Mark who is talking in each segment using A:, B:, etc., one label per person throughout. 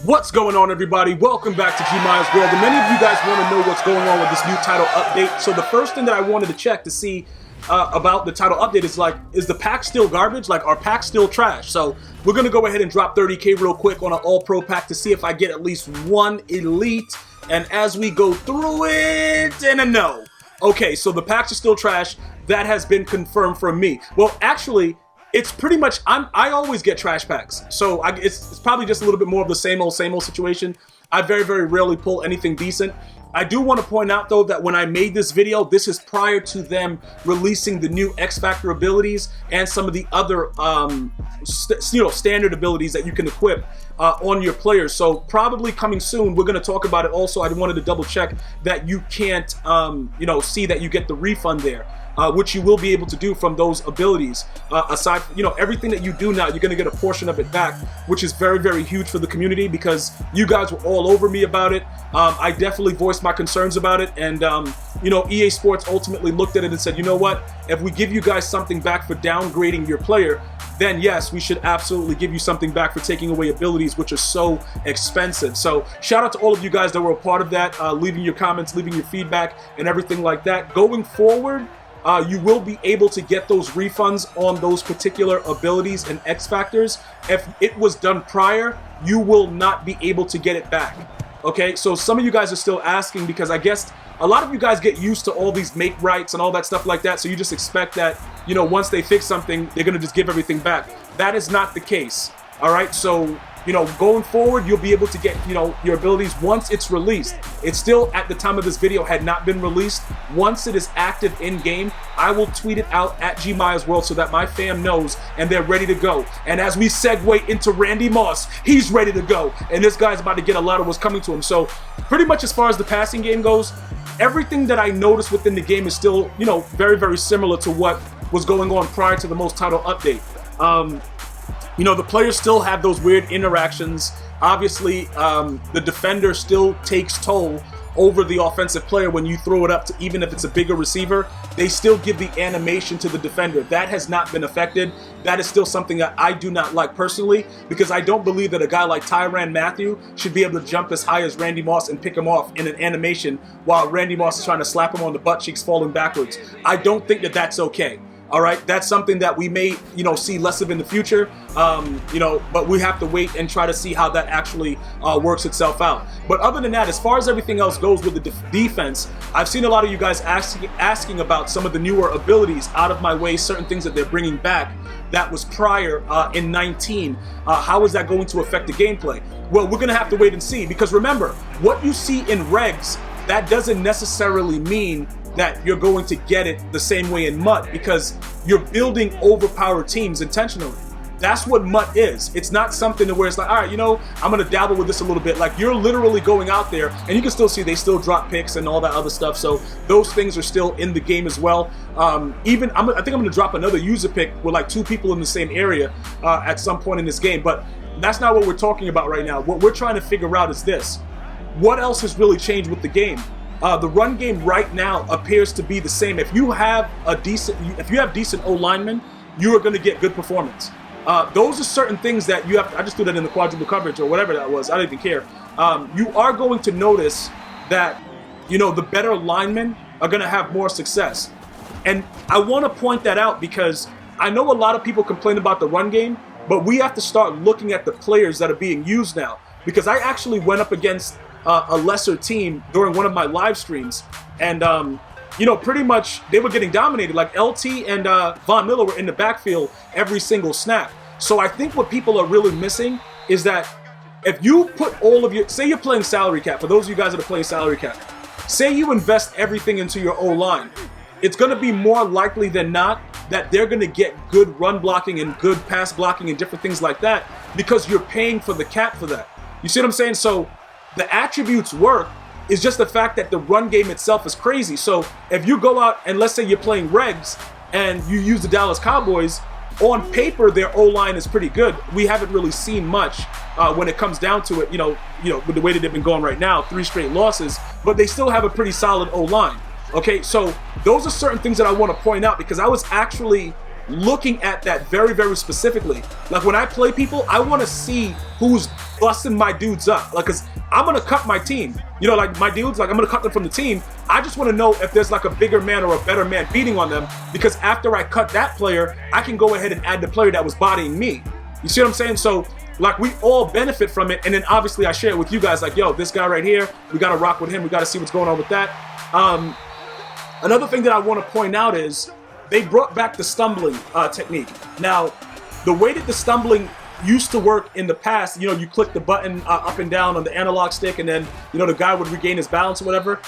A: What's going on, everybody? Welcome back to GmiasWorld. And many of you guys want to know what's going on with this new title update. So the first thing that I wanted to check to see about the title update is the pack still garbage? Like, are packs still trash? So we're going to go ahead and drop 30K real quick on an all-pro pack to see if I get at least one elite. And as we go through it, and a no. Okay, so the packs are still trash. That has been confirmed from me. Well, actually, it's pretty much, I always get trash packs. So it's probably just a little bit more of the same old situation. I very, very rarely pull anything decent. I do want to point out, though, that when I made this video, this is prior to them releasing the new X Factor abilities and some of the other standard abilities that you can equip on your players. So probably coming soon. We're going to talk about it also. I wanted to double check that you can't see that you get the refund there. Which you will be able to do from those abilities. Aside from, everything that you do now, you're going to get a portion of it back, which is very, very huge for the community because you guys were all over me about it. I definitely voiced my concerns about it, and EA Sports ultimately looked at it and said, you know what, if we give you guys something back for downgrading your player, then yes, we should absolutely give you something back for taking away abilities, which are so expensive. So shout out to all of you guys that were a part of that, leaving your comments, leaving your feedback, and everything like that. Going forward, you will be able to get those refunds on those particular abilities and X Factors. If it was done prior, you will not be able to get it back. Okay, so some of you guys are still asking because I guess a lot of you guys get used to all these make rights and all that stuff like that, so you just expect that, once they fix something, they're gonna just give everything back. That is not the case, all right? So, going forward, you'll be able to get, your abilities once it's released. It's still, at the time of this video, had not been released. Once it is active in-game, I will tweet it out at GmiasWorld so that my fam knows and they're ready to go. And as we segue into Randy Moss, he's ready to go. And this guy's about to get a lot of what's coming to him. So pretty much as far as the passing game goes, everything that I noticed within the game is still, very, very similar to what was going on prior to the most title update. The players still have those weird interactions. Obviously, the defender still takes toll over the offensive player when you throw it up to, even if it's a bigger receiver, they still give the animation to the defender. That has not been affected. That is still something that I do not like personally, because I don't believe that a guy like Tyrann Mathieu should be able to jump as high as Randy Moss and pick him off in an animation while Randy Moss is trying to slap him on the butt cheeks falling backwards. I don't think that that's okay. All right, that's something that we may, see less of in the future, but we have to wait and try to see how that actually works itself out. But other than that, as far as everything else goes with the defense, I've seen a lot of you guys asking about some of the newer abilities out of my way, certain things that they're bringing back that was prior in 19. How is that going to affect the gameplay? Well, we're going to have to wait and see, because remember, what you see in regs, that doesn't necessarily mean that you're going to get it the same way in MUT, because you're building overpowered teams intentionally. That's what MUT is. It's not something where it's like, all right, I'm going to dabble with this a little bit. Like, you're literally going out there, and you can still see they still drop picks and all that other stuff. So those things are still in the game as well. I think I'm going to drop another user pick with like 2 people in the same area at some point in this game. But that's not what we're talking about right now. What we're trying to figure out is this. What else has really changed with the game? The run game right now appears to be the same. If you have decent O linemen, you are going to get good performance. Those are certain things that you have. I just threw that in the quadruple coverage or whatever that was. I don't even care. You are going to notice that the better linemen are going to have more success. And I want to point that out because I know a lot of people complain about the run game, but we have to start looking at the players that are being used now. Because I actually went up against a lesser team during one of my live streams, and pretty much they were getting dominated. Like LT and Von Miller were in the backfield every single snap. So I think what people are really missing is that if you put all of your, say you're playing salary cap, for those of you guys that are playing salary cap, say you invest everything into your O-line, it's going to be more likely than not that they're going to get good run blocking and good pass blocking and different things like that, because you're paying for the cap for that. You see what I'm saying? So the attributes work. Is just the fact that the run game itself is crazy. So if you go out and let's say you're playing regs and you use the Dallas Cowboys, on paper their O-line is pretty good. We haven't really seen much when it comes down to it, with the way that they've been going right now, 3 straight losses, but they still have a pretty solid O-line. Okay, so those are certain things that I want to point out, because I was actually looking at that very, very specifically. Like when I play people, I want to see who's busting my dudes up. Like, cause I'm gonna cut my team. You know, like my dudes, like I'm gonna cut them from the team. I just want to know if there's like a bigger man or a better man beating on them, because after I cut that player, I can go ahead and add the player that was bodying me. You see what I'm saying? So like we all benefit from it, and then obviously I share it with you guys. Like, yo, this guy right here, we gotta rock with him. We gotta see what's going on with that. Another thing that I want to point out is they brought back the stumbling technique. Now, the way that the stumbling used to work in the past, you know, you click the button up and down on the analog stick, and then, you know, the guy would regain his balance or whatever.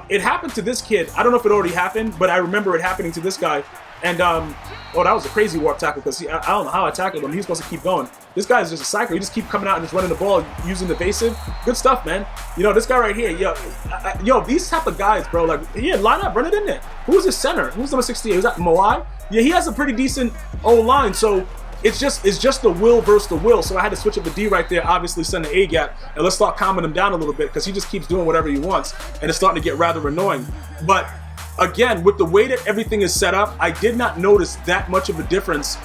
A: It happened to this kid. I don't know if it already happened, but I remember it happening to this guy. And, oh, that was a crazy warp tackle, because I don't know how I tackled him. He was supposed to keep going. This guy is just a cycler. He just keep coming out and just running the ball, using the evasive. Good stuff, man. You know, this guy right here, yo, these type of guys, bro, like, yeah, line up, run it in there. Who's his center? Who's number 68? Was that Moai? Yeah, he has a pretty decent O-line, so it's just the will versus the will. So I had to switch up the D right there, obviously send the A-gap, and let's start calming him down a little bit, because he just keeps doing whatever he wants, and it's starting to get rather annoying. But again, with the way that everything is set up, I did not notice that much of a difference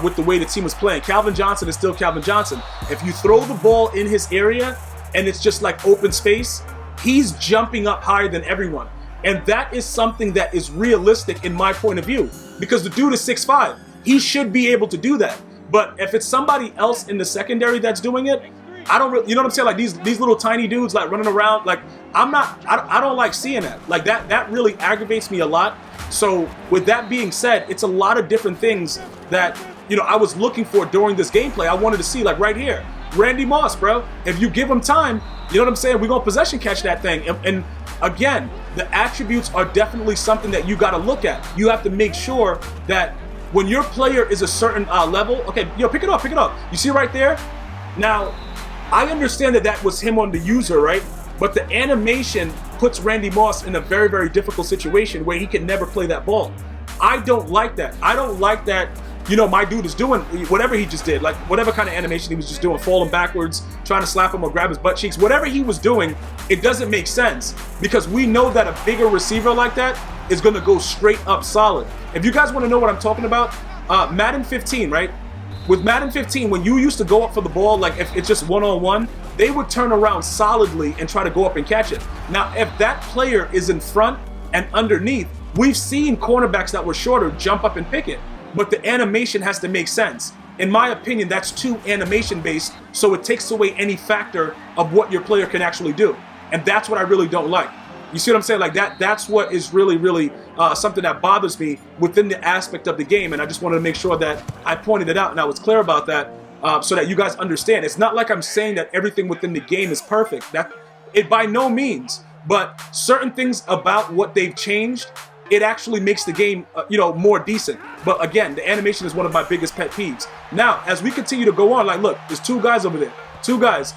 A: with the way the team was playing. Calvin Johnson is still Calvin Johnson. If you throw the ball in his area and it's just like open space, he's jumping up higher than everyone. And that is something that is realistic in my point of view, because the dude is 6'5". He should be able to do that. But if it's somebody else in the secondary that's doing it, I don't really, you know what I'm saying? Like these little tiny dudes like running around, like I don't like seeing that. Like that really aggravates me a lot. So with that being said, it's a lot of different things that, you know, I was looking for during this gameplay. I wanted to see, like right here, Randy Moss, bro. If you give him time, you know what I'm saying? We're gonna possession catch that thing. And again, the attributes are definitely something that you gotta look at. You have to make sure that when your player is a certain level, okay, yo, pick it up. You see right there? Now, I understand that was him on the user, right? But the animation puts Randy Moss in a very, very difficult situation where he can never play that ball. I don't like that. I don't like that, you know, my dude is doing whatever he just did, like whatever kind of animation he was just doing, falling backwards, trying to slap him or grab his butt cheeks, whatever he was doing, it doesn't make sense, because we know that a bigger receiver like that is going to go straight up solid. If you guys want to know what I'm talking about, Madden 15, right? With Madden 15, when you used to go up for the ball, like if it's just one-on-one, they would turn around solidly and try to go up and catch it. Now, if that player is in front and underneath, we've seen cornerbacks that were shorter jump up and pick it, but the animation has to make sense. In my opinion, that's too animation-based, so it takes away any factor of what your player can actually do. And that's what I really don't like. You see what I'm saying? Like that's what is really, really something that bothers me within the aspect of the game. And I just wanted to make sure that I pointed it out and I was clear about that so that you guys understand. It's not like I'm saying that everything within the game is perfect. That it by no means, but certain things about what they've changed, it actually makes the game, you know, more decent. But again, the animation is one of my biggest pet peeves. Now, as we continue to go on, like, look, there's two guys over there,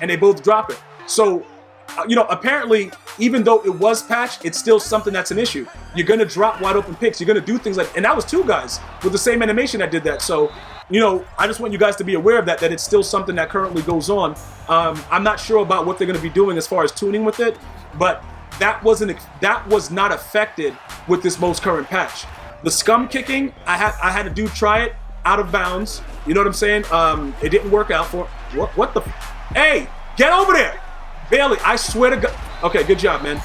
A: and they both drop it. So, you know, apparently, even though it was patched, it's still something that's an issue. You're going to drop wide open picks. You're going to do things like, and that was two guys with the same animation that did that. So, you know, I just want you guys to be aware of that it's still something that currently goes on. I'm not sure about what they're going to be doing as far as tuning with it, but that was not affected with this most current patch. The scum kicking, I had a dude try it out of bounds. You know what I'm saying? It didn't work out for what the hey, get over there. Bailey, I swear to God. Okay, good job, man.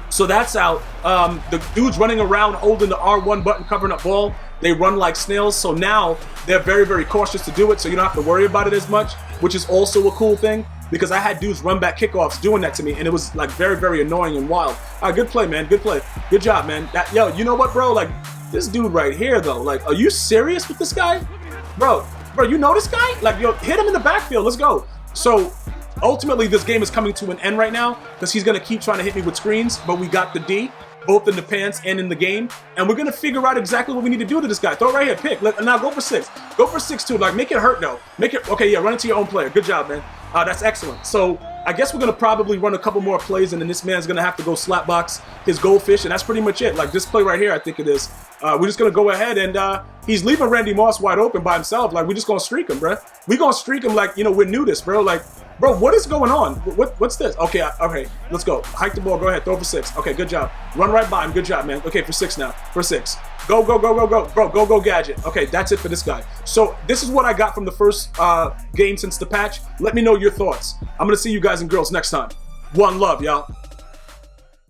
A: So that's out. The dude's running around holding the R1 button, covering up ball. They run like snails, so now they're very, very cautious to do it, so you don't have to worry about it as much, which is also a cool thing, because I had dudes run back kickoffs doing that to me, and it was like very, very annoying and wild. All right, good play, man. Good play. Good job, man. Yo, you know what, bro? Like, this dude right here, though. Like, are you serious with this guy? Bro, you know this guy? Like, yo, hit him in the backfield. Let's go. So, ultimately, this game is coming to an end right now because he's going to keep trying to hit me with screens, but we got the D, both in the pants and in the game, and we're going to figure out exactly what we need to do to this guy. Throw it right here, pick. Now go for 6. Go for 6, too. Like, make it hurt, though. Make it, okay, yeah, run into your own player. Good job, man. That's excellent. So, I guess we're going to probably run a couple more plays, and then this man's going to have to go slap box his goldfish, and that's pretty much it. Like, this play right here, I think it is. We're just going to go ahead, and he's leaving Randy Moss wide open by himself. Like, we're just going to streak him, bro. We're going to streak him like, you know, we're new this, bro. Like, Bro, what is going on? What's this? Okay, okay, let's go. Hike the ball. Go ahead. Throw for 6. Okay, good job. Run right by him. Good job, man. Okay, for 6 now. For 6. Go, go, go, go, go. Bro, go, go, Gadget. Okay, that's it for this guy. So this is what I got from the first game since the patch. Let me know your thoughts. I'm going to see you guys and girls next time. One love, y'all.